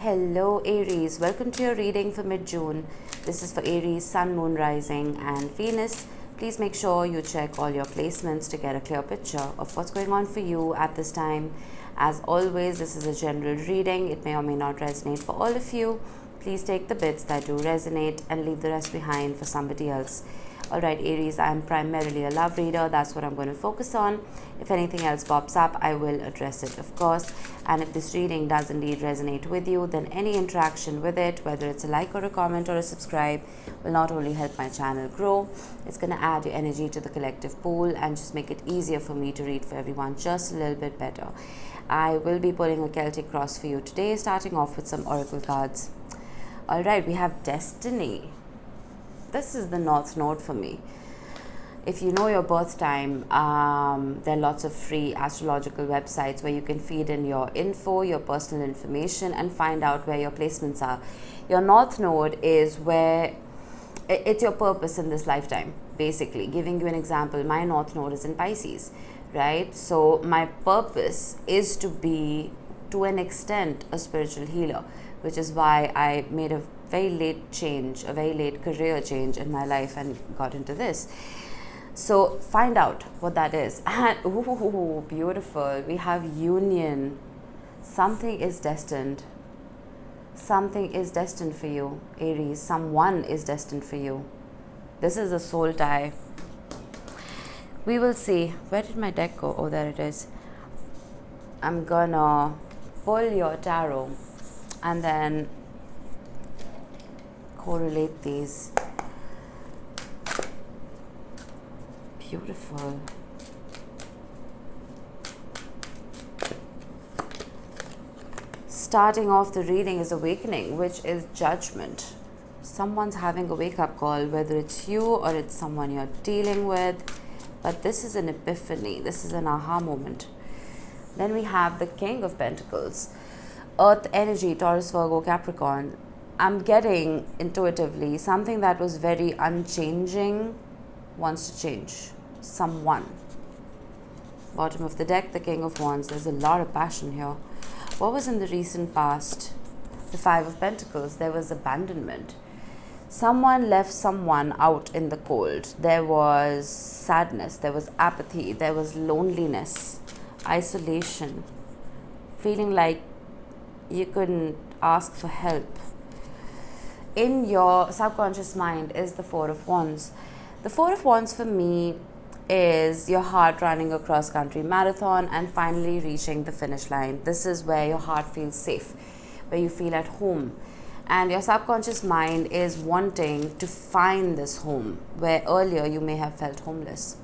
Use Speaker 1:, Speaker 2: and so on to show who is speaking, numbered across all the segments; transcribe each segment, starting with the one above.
Speaker 1: Hello Aries, welcome to your reading for mid-June. This is for Aries, Sun, Moon, Rising and Venus. Please make sure you check all your placements to get a clear picture of what's going on for you at this time. As always, this is a general reading. It may or may not resonate for all of you. Please take the bits that do resonate and leave the rest behind for somebody else. Alright Aries, I am primarily a love reader. That's what I'm going to focus on. If anything else pops up, I will address it, of course. And if this reading does indeed resonate with you, then any interaction with it, whether it's a like or a comment or a subscribe, will not only help my channel grow, it's going to add your energy to the collective pool and just make it easier for me to read for everyone just a little bit better. I will be pulling a Celtic cross for you today, starting off with some oracle cards. Alright, we have Destiny. This is the North Node for me. If you know your birth time, there are lots of free astrological websites where you can feed in your info, your personal information, and find out where your placements are. Your North Node is where it's your purpose in this lifetime, basically. Giving you an example, my North Node is in Pisces, right? So my purpose is to be, to an extent, a spiritual healer, which is why I made a very late change, a very late career change in my life and got into this. So find out what that is. And ooh, beautiful. We have union. Something is destined. Something is destined for you, Aries. Someone is destined for you. This is a soul tie. We will see. Where did my deck go? Oh, there it is. I'm gonna pull your tarot and then correlate these. Beautiful. Starting off the reading is awakening, which is judgment. Someone's having a wake-up call, whether it's you or it's someone you're dealing with. But this is an epiphany. This is an aha moment. Then we have the King of Pentacles. Earth energy, Taurus, Virgo, Capricorn. I'm getting intuitively something that was very unchanging wants to change. Someone. Bottom of the deck, the King of Wands. There's a lot of passion here. What was in the recent past? The Five of Pentacles. There was abandonment. Someone left someone out in the cold. There was sadness. There was apathy. There was loneliness. Isolation. Feeling like you couldn't ask for help. In your subconscious mind is the Four of Wands. The Four of Wands for me is your heart running a cross-country marathon and finally reaching the finish line. This is where your heart feels safe, where you feel at home. And your subconscious mind is wanting to find this home, where earlier you may have felt homeless,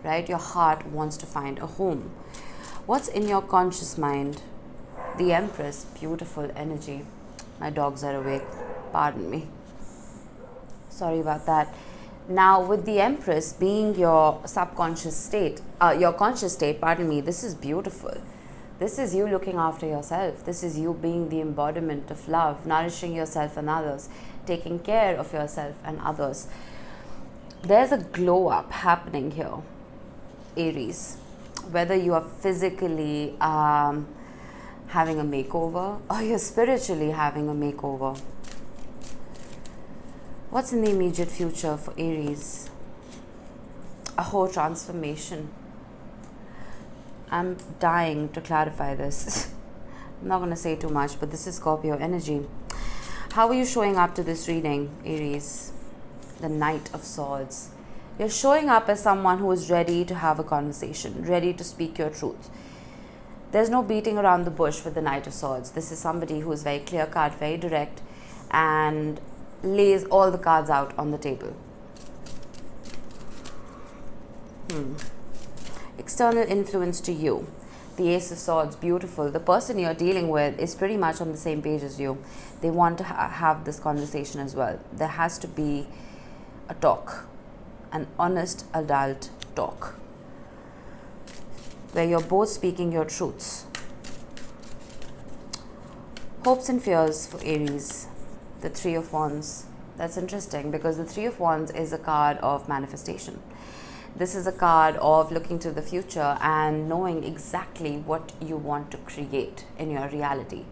Speaker 1: right? Your heart wants to find a home. What's in your conscious mind? The Empress, beautiful energy. My dogs are awake. Pardon me. Sorry about that. Now, with the Empress being your subconscious state, your conscious state, pardon me, this is beautiful. This is you looking after yourself. This is you being the embodiment of love, nourishing yourself and others, taking care of yourself and others. There's a glow up happening here, Aries. Whether you are physically having a makeover or you're spiritually having a makeover. What's in the immediate future for Aries? A whole transformation. I'm dying to clarify this. I'm not going to say too much, but this is Scorpio energy. How are you showing up to this reading, Aries? The Knight of Swords. You're showing up as someone who is ready to have a conversation, ready to speak your truth. There's no beating around the bush with the Knight of Swords. This is somebody who is very clear-cut, very direct, and lays all the cards out on the table. External influence to you. The Ace of Swords, beautiful. The person you're dealing with is pretty much on the same page as you. They want to have this conversation as well. There has to be a talk, an honest adult talk, where you're both speaking your truths. Hopes and fears for Aries. The Three of Wands. That's interesting because the Three of Wands is a card of manifestation. This is a card of looking to the future and knowing exactly what you want to create in your reality.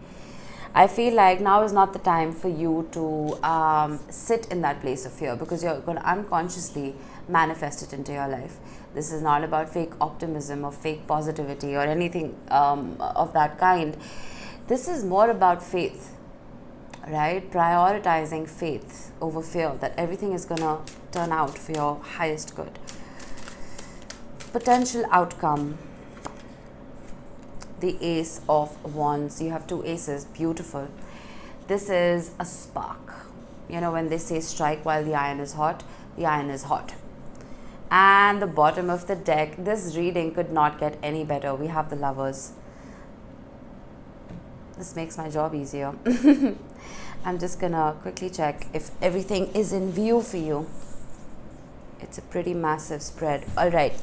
Speaker 1: I feel like now is not the time for you to sit in that place of fear, because you're going to unconsciously manifest it into your life. This is not about fake optimism or fake positivity or anything of that kind. This is more about faith, right? Prioritizing faith over fear that everything is going to turn out for your highest good. Potential outcome. The Ace of Wands. You have 2 aces. Beautiful. This is a spark. You know, when they say strike while the iron is hot, the iron is hot. And the bottom of the deck, this reading could not get any better. We have the Lovers. This makes my job easier. I'm just gonna quickly check if everything is in view for you. It's a pretty massive spread. All right.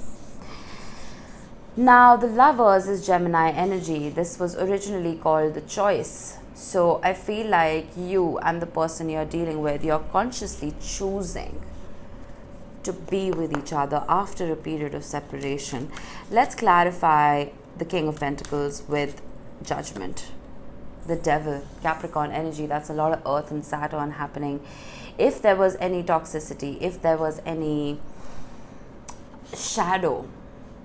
Speaker 1: Now, the Lovers is Gemini energy. This was originally called the Choice. So I feel like you and the person you're dealing with, you're consciously choosing to be with each other after a period of separation. Let's clarify the King of Pentacles with Judgment. The Devil, Capricorn energy. That's a lot of Earth and Saturn happening. If there was any toxicity, if there was any shadow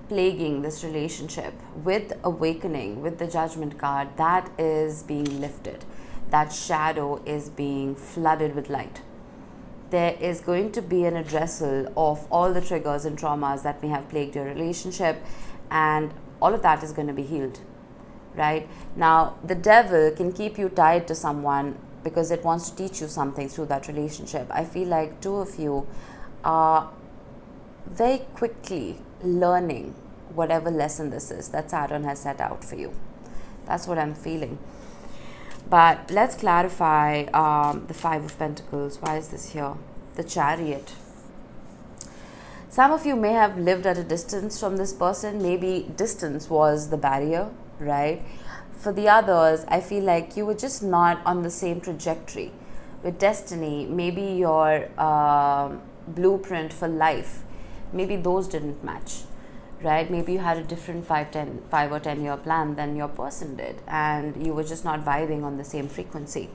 Speaker 1: plaguing this relationship, with Awakening, with the Judgment card, that is being lifted. That shadow is being flooded with light. There is going to be an addressal of all the triggers and traumas that may have plagued your relationship, and all of that is going to be healed, right? Now, the Devil can keep you tied to someone because it wants to teach you something through that relationship. I feel like 2 of you are very quickly learning whatever lesson this is that Saturn has set out for you. That's what I'm feeling. But let's clarify the 5 of Pentacles. Why is this here? The Chariot. Some of you may have lived at a distance from this person. Maybe distance was the barrier, right? For the others, I feel like you were just not on the same trajectory with destiny. Maybe your blueprint for life, maybe those didn't match, right? Maybe you had a different 5 or 10 year plan than your person did, and you were just not vibing on the same frequency.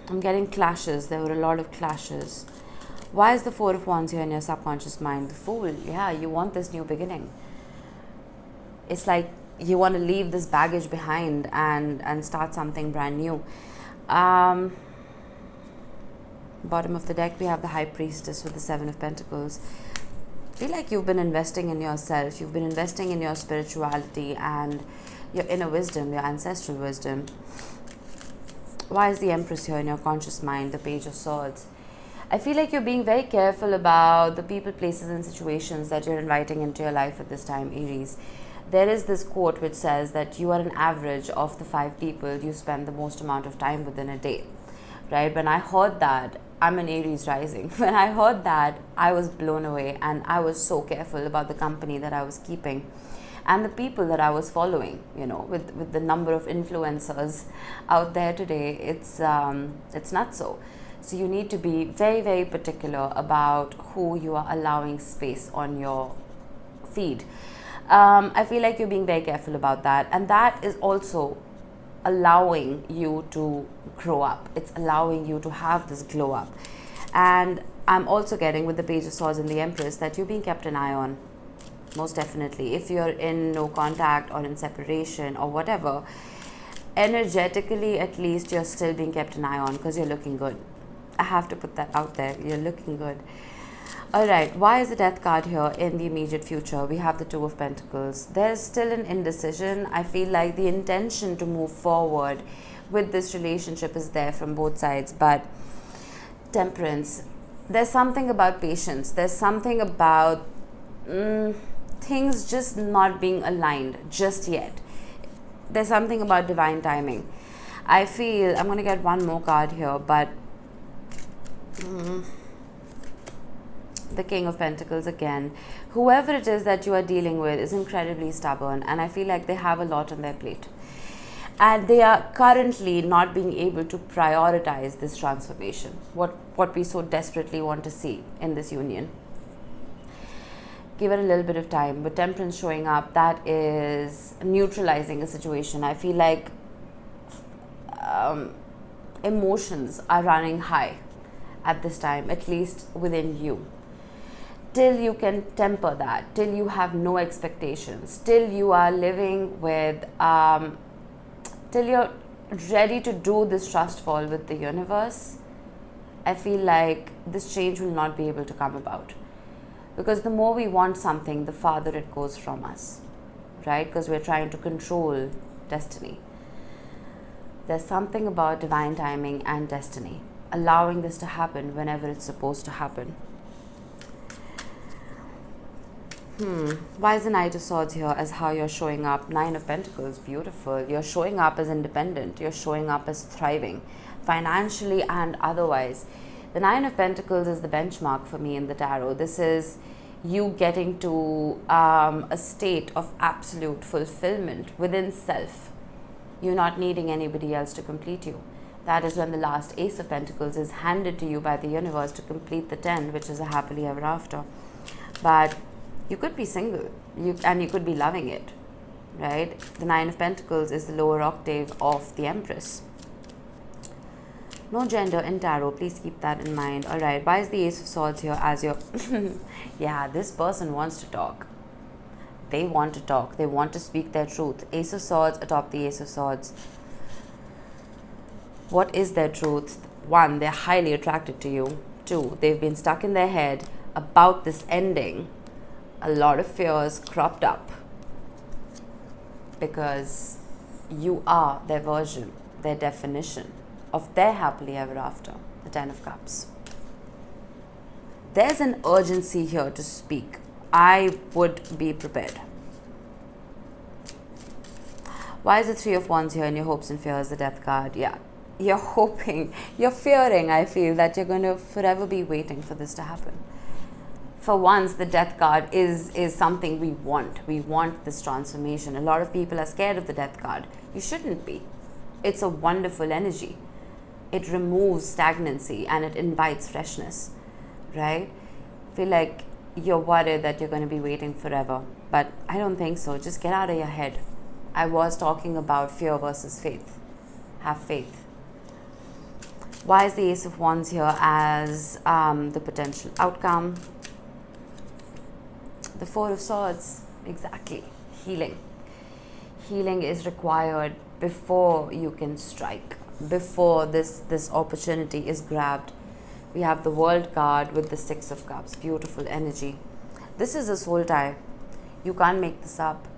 Speaker 1: I'm getting clashes. There were a lot of clashes. Why is the 4 of Wands here in your subconscious mind? The Fool. Yeah, you want this new beginning. It's like you want to leave this baggage behind and start something brand new. Bottom of the deck, we have the High Priestess with the 7 of Pentacles. I feel like you've been investing in yourself. You've been investing in your spirituality and your inner wisdom, your ancestral wisdom. Why is the Empress here in your conscious mind? The Page of Swords. I feel like you're being very careful about the people, places, and situations that you're inviting into your life at this time, Aries. There is this quote which says that you are an average of the 5 people you spend the most amount of time within a day, right? When I heard that, I'm an Aries rising. When I heard that, I was blown away, and I was so careful about the company that I was keeping and the people that I was following. You know, with the number of influencers out there today, it's not so. So you need to be very, very particular about who you are allowing space on your feed. I feel like you're being very careful about that, and that is also allowing you to grow up. It's allowing you to have this glow up. And I'm also getting, with the Page of Swords and the Empress, that you're being kept an eye on. Most definitely. If you're in no contact or in separation or whatever, energetically at least you're still being kept an eye on, because you're looking good. I have to put that out there. You're looking good. Alright, why is the Death card here in the immediate future? We have the 2 of Pentacles. There's still an indecision. I feel like the intention to move forward with this relationship is there from both sides, but Temperance. There's something about patience. There's something about things just not being aligned just yet. There's something about divine timing. I feel, I'm going to get one more card here, but the King of Pentacles again. Whoever it is that you are dealing with is incredibly stubborn, and I feel like they have a lot on their plate. And they are currently not being able to prioritize this transformation, what we so desperately want to see in this union. Give it a little bit of time. But Temperance showing up, that is neutralizing a situation. I feel like emotions are running high at this time, at least within you. Till you can temper that, till you have no expectations, till you are living with, till you're ready to do this trust fall with the universe, I feel like this change will not be able to come about. Because the more we want something, the farther it goes from us, right? Because we're trying to control destiny. There's something about divine timing and destiny, allowing this to happen whenever it's supposed to happen. Why is the Knight of Swords here as how you're showing up? Nine of Pentacles, beautiful. You're showing up as independent. You're showing up as thriving, financially and otherwise. The Nine of Pentacles is the benchmark for me in the tarot. This is you getting to a state of absolute fulfillment within self. You're not needing anybody else to complete you. That is when the last Ace of Pentacles is handed to you by the universe to complete the 10, which is a happily ever after. But you could be single, and you could be loving it, right? The Nine of Pentacles is the lower octave of the Empress. No gender in tarot, please keep that in mind. All right, why is the Ace of Swords here as your... Yeah, this person wants to talk. They want to talk. They want to speak their truth. Ace of Swords atop the Ace of Swords. What is their truth? One, they're highly attracted to you. Two, they've been stuck in their head about this ending. A lot of fears cropped up because you are their version, their definition of their happily ever after, the 10 of Cups. There's an urgency here to speak. I would be prepared. Why is the Three of Wands here in your hopes and fears, the Death card? Yeah, you're hoping, you're fearing, I feel, that you're going to forever be waiting for this to happen. For once, the Death card is something we want. We want this transformation. A lot of people are scared of the Death card. You shouldn't be. It's a wonderful energy. It removes stagnancy and it invites freshness, right? I feel like you're worried that you're going to be waiting forever, but I don't think so. Just get out of your head. I was talking about fear versus faith. Have faith. Why is the Ace of Wands here as the potential outcome? The Four of Swords, exactly. Healing. Healing is required before you can strike, before this opportunity is grabbed. We have the World card with the Six of Cups. Beautiful energy. This is a soul tie. You can't make this up.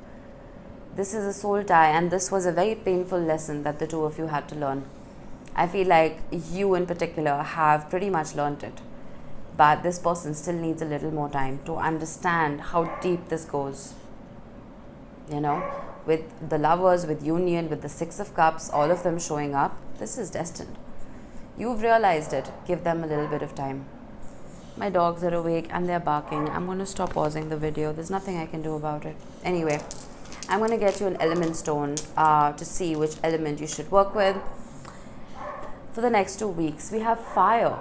Speaker 1: This is a soul tie, and this was a very painful lesson that the two of you had to learn. I feel like you in particular have pretty much learned it. But this person still needs a little more time to understand how deep this goes. You know, with the Lovers, with Union, with the Six of Cups, all of them showing up, this is destined. You've realized it. Give them a little bit of time. My dogs are awake and they're barking. I'm going to stop pausing the video. There's nothing I can do about it. Anyway, I'm going to get you an element stone to see which element you should work with. For the next 2 weeks, we have fire.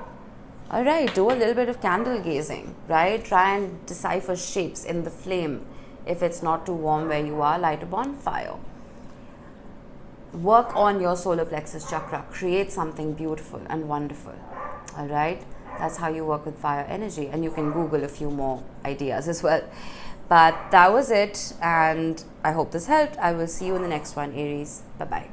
Speaker 1: All right, do a little bit of candle gazing, right? Try and decipher shapes in the flame. If it's not too warm where you are, light a bonfire. Work on your solar plexus chakra. Create something beautiful and wonderful. All right, that's how you work with fire energy. And you can Google a few more ideas as well. But that was it. And I hope this helped. I will see you in the next one, Aries. Bye-bye.